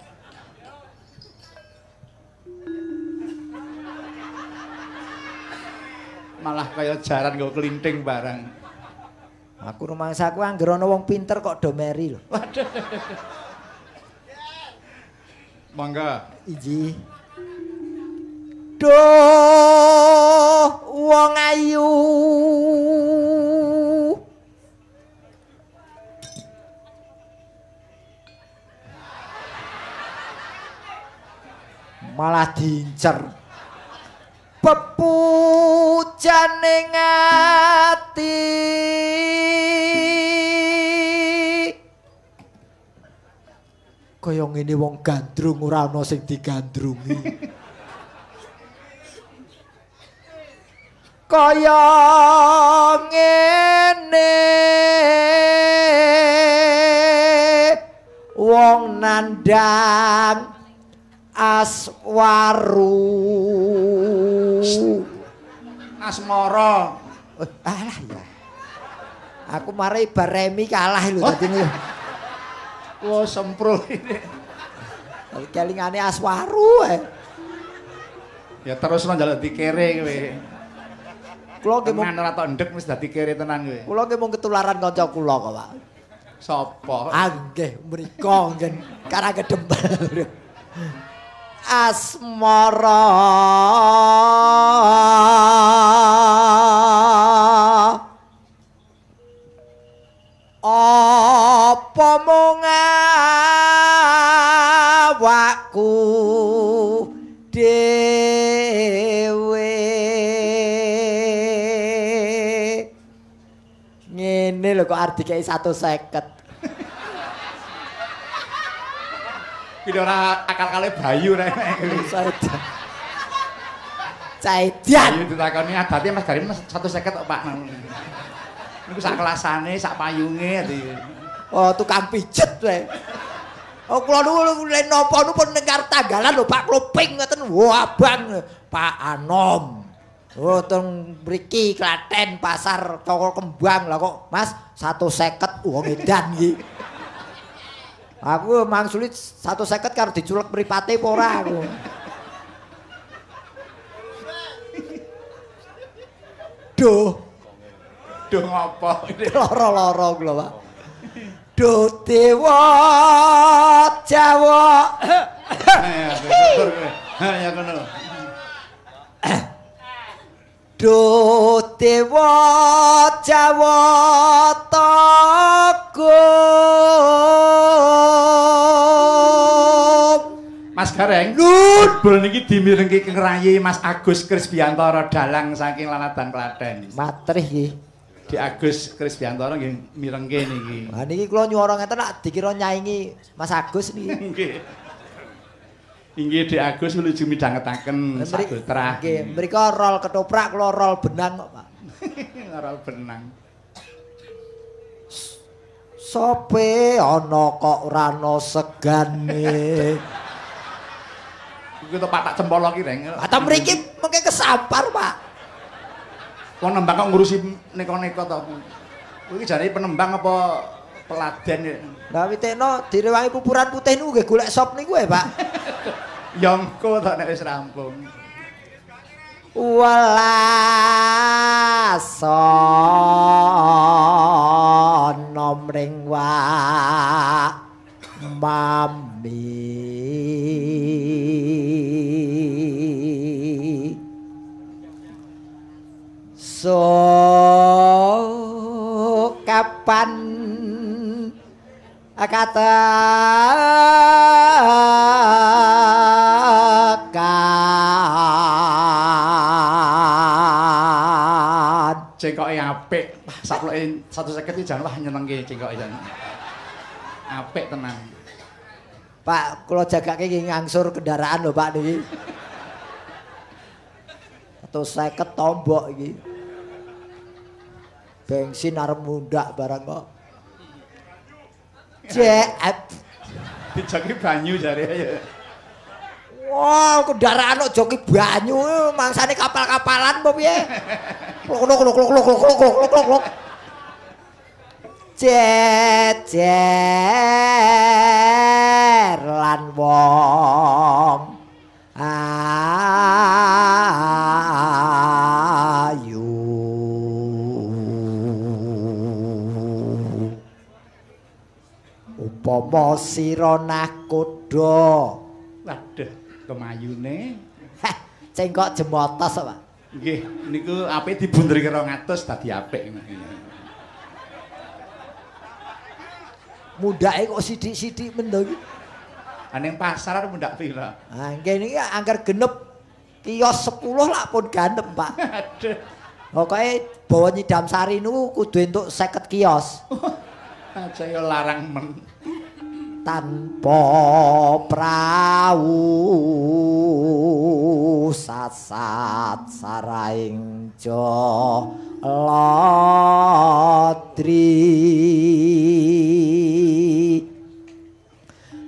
Malah kaya jaran nggo kelinting barang. Aku rumangsaku angger ana wong pinter kok do meri lho. Waduh. Mangga. Iji. Duh wong ayu. Malah diincer. Pepujaning ati kaya ngene wong gandrung ora ana sing digandrungi. Kaya ngene wong nandang aswaru Asmara. Alah ya. Aku mari baremi kalah lho dadine. Wah semprul ini. Kelingane aswaru Ya terus njaluk dikere kowe. Kula nggih mung Tenan ora tok ndek wis dadi kere tenan kowe. kula nggih mung ketularan kanca kula kok, Pak. Sapa? Ah nggih mriko nggih karang kedembel. Asmara apa mung awakku dhewe ngene lho kok arep dikei 150. Pira ora akal-akale Bayu rek. Saidan. Saidan. Bayu ditakoni adate Mas Garim 150 kok Pak. Niku sak kelasane, sak payunge ati. Oh, tukang pijet wae. Oh, kula niku lek napa niku pun nengkar tanggalan lho Pak Kloping ngoten. Wah, abang Pak Anom. Oh, teng mriki Klaten pasar toko kembang lah kok Mas 150 wong edan iki. Aku mang sulit 150 karo diculek mripate apa ora aku. Duh. Duh ngopo? Loro-loro kula, Pak. Duh dewa Jawa. Ya, syukur kowe. Ha ya ngono. Duh dewa Jawa Togong. Mas Gareng, bol niki dimirengke kerayi Mas Agus Krisbiantara dalang saking Lanadan Klaten. Matrih iki. Di Agus Krisbiantara nggih mirengke niki. Lah niki kula nyuwara ngeten nak dikira nyaingi Mas Agus niki. Nggih. Inggih Di Agus nuju midhangetaken sagotra. Nggih, mrika rol ketoprak kula rol benang kok, Pak. Rol benang. Sope ana kok ora ana segane. Iku to Pak tak cempolo ki, Reng. Atau mriki mengke kesampar, Pak. Wong nembang kok ngurusi neko-neko to. Kuwi jane penembang apa peladen ya? Lah witekno direwangi pupuran putih niku nggih golek sop niku Pak. Ya engko to nek wis rampung. Walasana mring wa mami so kapan katakan Cengkoke apik. Saploke 150 iki jan wah nyenengke cengkoke jan. Apik tenan. Pak, kula jagake nggih ngangsur kendaraan lho Pak niki. 150 tombok iki. Bensin arep mundak barang kok. Cek. Dijoki banyu jare ya. Wah, kendaraan kok joki banyu mangsane kapal-kapalan apa piye? Klok. Jejer lan wong ayu. Upama sira nakoda. Waduh, kemayune. Cengkok jemotos, Pak. Nggih, niku apik dibunderi 200 dadi apik. Mundake kok sithik-sithik mendo iki. Ning pasar arep mundak pira? Ah, nggih niki angger genep kios 10 lak pun ganem, Pak. Aduh. Pokoke bawa nyidam sari niku kudu entuk 50 kios. Aja ya larang men. Tanpa prau sasat saraing lodri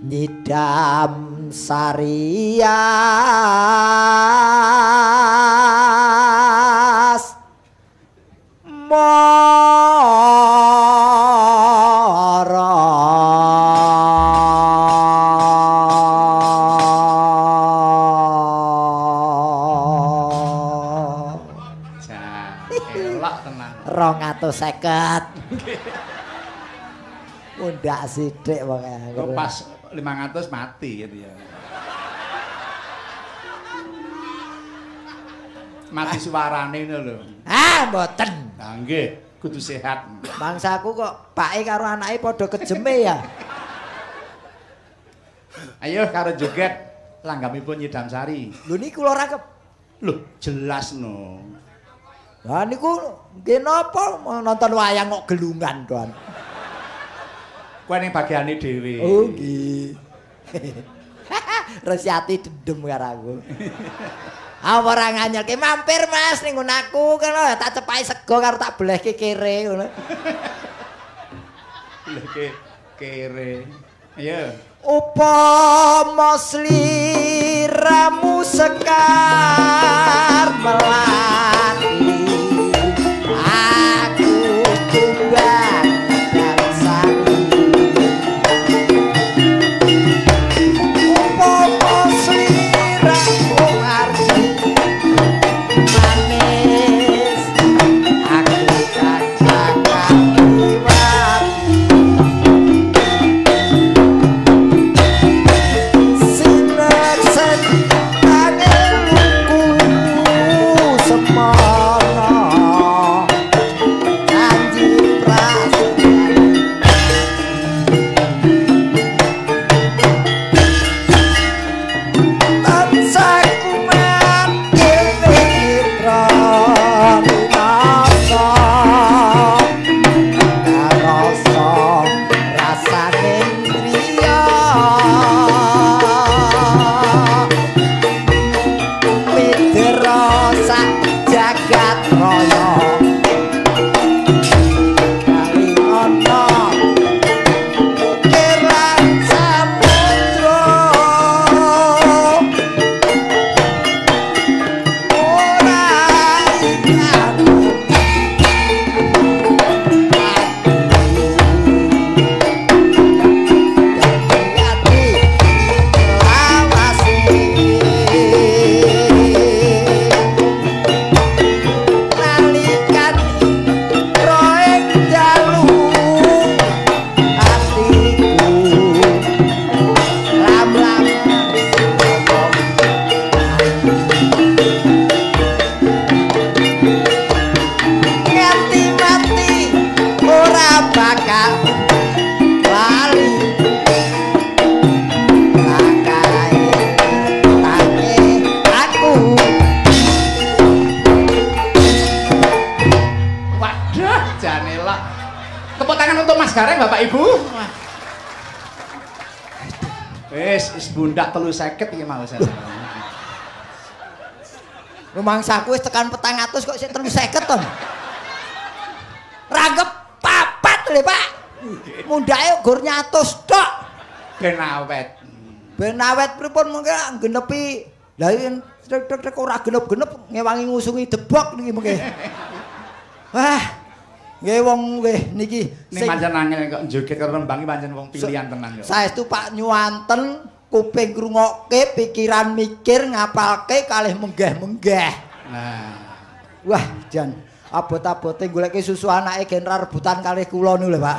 nyidam sarias Elok tenan. 250. Mundak sithik pokoke. Kok pas 500 mati gitu ya. Mati suarane ngono lho. Ah, mboten. Nah, nggih, kudu sehat. Mangsaku kok pake karo anake padha kejeme ya. Ayo karo joget langgamipun Nyidam Sari. Lho niku kula rangkep. Loh, jelas no. Lah niku nggih napa nonton wayang kok gelungan, Don. Kowe ning bagiane dhewe. Oh, nggih. Resyati dendem karo aku. Apa ora nganyelke mampir Mas ning aku kene tak cepai sego karo tak belehke kere ngono. Belehke kere. Ayo. Upama sliramu sekar melati aku tumbang dansani upama sliramu arti manis es bundak 350 iki mau sen. Rumangsaku wis tekan 400 kok sik 350 to. Ranggep papat lho, Pak. Mundhake gur nyatus tok. Ben awet. Ben awet pripun mengke genepi. Lah yen trek ora genep-genep ngewangi ngusungi debok niki mengke. Wah. Nggih wong nggih niki Ning pancen angel kok joget karo Rembang iki pancen wong pilihan tenan kok. Saestu Pak nyuwanten kuping ngrungokke, pikiran mikir, ngapalke kalih menggeh-menggeh. Nah. Wah, jan abot-abote goleki susu anake gen ra rebutan kalih kula niku lho, Pak.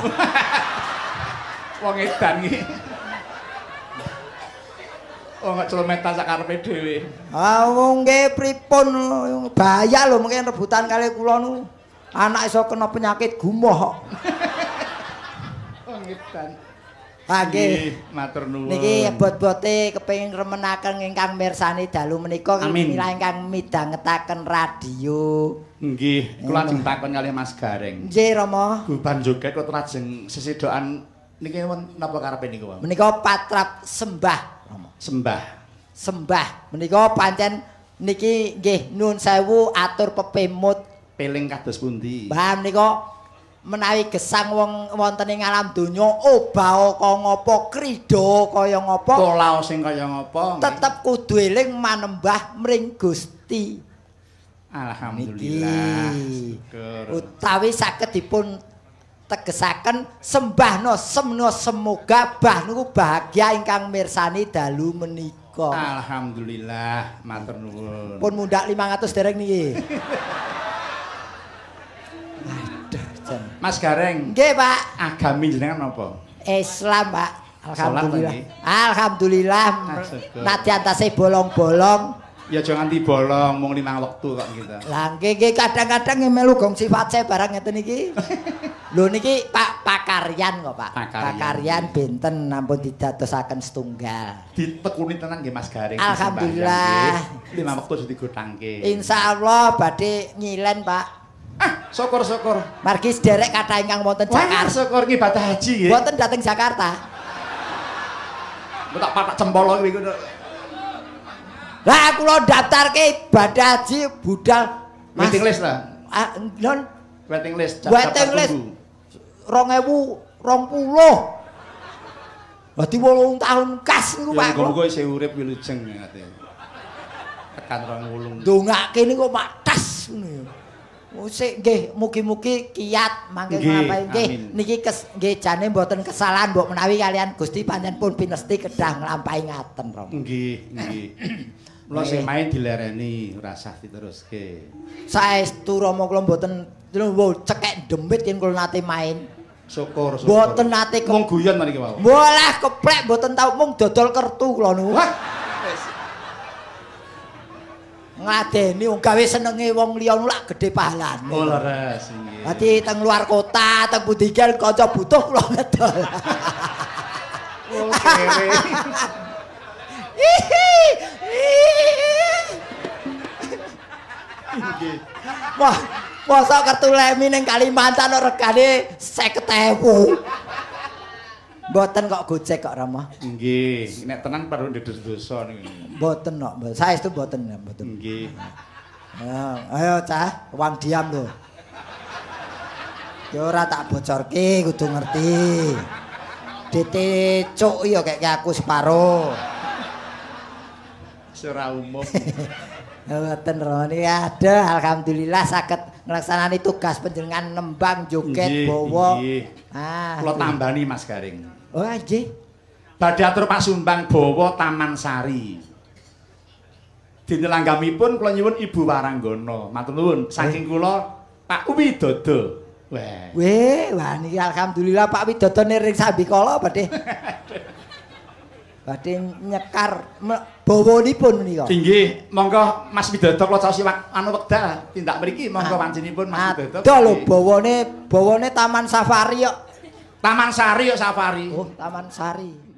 Wong edan iki. Oh, nggak celometan sak karepe dhewe. Ah, wong nggih pripun bahaya lho mungkin rebutan kalih kula niku. Anak iso kena penyakit gumoh kok. Wong edan. Ah nggih, matur nuwun. niki bot-bote kepengin remenaken ingkang mirsani dalu menika mila ingkang midhangetaken radio. Nggih, kula ajeng takon kalih Mas Gareng. Nggih, Rama. Guban joget kok lajeng sesidokan niki napa karepe niku, Pak? Menika patrap sembah, Rama. Sembah. Menika pancen niki nggih nuwun sewu atur pepemut Peling kados pundi? Mbah menika menawi gesang wong wonten ing alam donya obah kaya ngapa krida kaya ngapa Pola sing kaya ngapa? tetep kudu eling manembah mring Gusti. Alhamdulillah. Niki. Syukur. Utawi saged dipun tegesaken sembahna semna semoga bah niku bahagia ingkang mirsani dalu menika. Alhamdulillah, matur nuwun. Pun mundhak 500 dereng niki. Mas Gareng. Nggih, Pak. Agami jenengan apa? Islam, Pak. Alhamdulillah. Salat, Alhamdulillah. syukur. Nadyan tasih bolong-bolong. Ya jangan nganti bolong, mung 5 wektu kok kita. Lah nggih kadang-kadang melu gong sifat saya barang ngeten iki. Lho niki Pak pakaryan kok, Pak. Pakaryan benten ampun didadosaken setunggal. Ditekuni tenan nggih Mas Gareng. Alhamdulillah. 5 wektu sudah digotangke. Insyaallah badhe nyilen, Pak. Ah, syukur-syukur. Margi sederek kathah ingkang wonten Wah, Jakarta. syukur ngibadah haji nggih. Wonten dhateng Jakarta. Mbok tak patak cempolo iki ngono. Lah kula daftarke ibadah haji budal Waiting list lah. Ah, non Waiting list. waiting list 2020. Dadi 8 tahun kas niku Pak. Muga-muga isih urip wilujeng ngate. Tekan 20. Ndongake niku Pak tas ngono. Sik nggih mugi-mugi kiat mangke ngapain nggih niki nggih jane mboten kesalahan mbok menawi kalian Gusti pancen pun pinesti kedah nglampahi ngaten Rama. Nggih. Mula sing main dilereni ora usah diteruske. Saestu Rama kula mboten cekek demit yen kula nate main. Syukur. Mboten nate mung guyon mriki wae. Walah keplek mboten tau mung dodol kertu kula niku. Wah. Ngladeni wong gawe senenge wong liya niku lak gedhe pahalane. Oh leres nggih. Dadi teng luar kota, teng pundi kan kanca butuh kula ngedol. Oh kere. Wah, mosok kartu lemi ning Kalimantan regane 50.000. Mboten kok Gojek kok Rama. Nggih, nek tenan perlu ndedes dosa niku. Mboten kok, saestu mboten. Nggih. Ayo cah, wong diam lho. Ya ora tak bocorke kudu ngerti. DT cuk ya kayak aku separo. Ora umum. Mboten Roni ada alhamdulillah saged nglaksanani tugas panjenengan nembang joget bawa. Ah, kula tambani Mas Gareng. Oh nggih. Badhe atur Pak Sumbang bawa Taman Sari. Dene langgamipun kula nyuwun Ibu Waranggana. Matur nuwun saking kula Pak Widodo. Wah. Wah niki alhamdulillah Pak Widodo ning Sambikala badhe. Badhe nyekar bawanipun menika. Inggih, monggo Mas Widodo kula caos anu wekdal tindak mriki monggo wancinipun Mas Widodo. Ada lho bawane Taman Safari kok. Taman Sari kok safari. Oh, Taman Sari.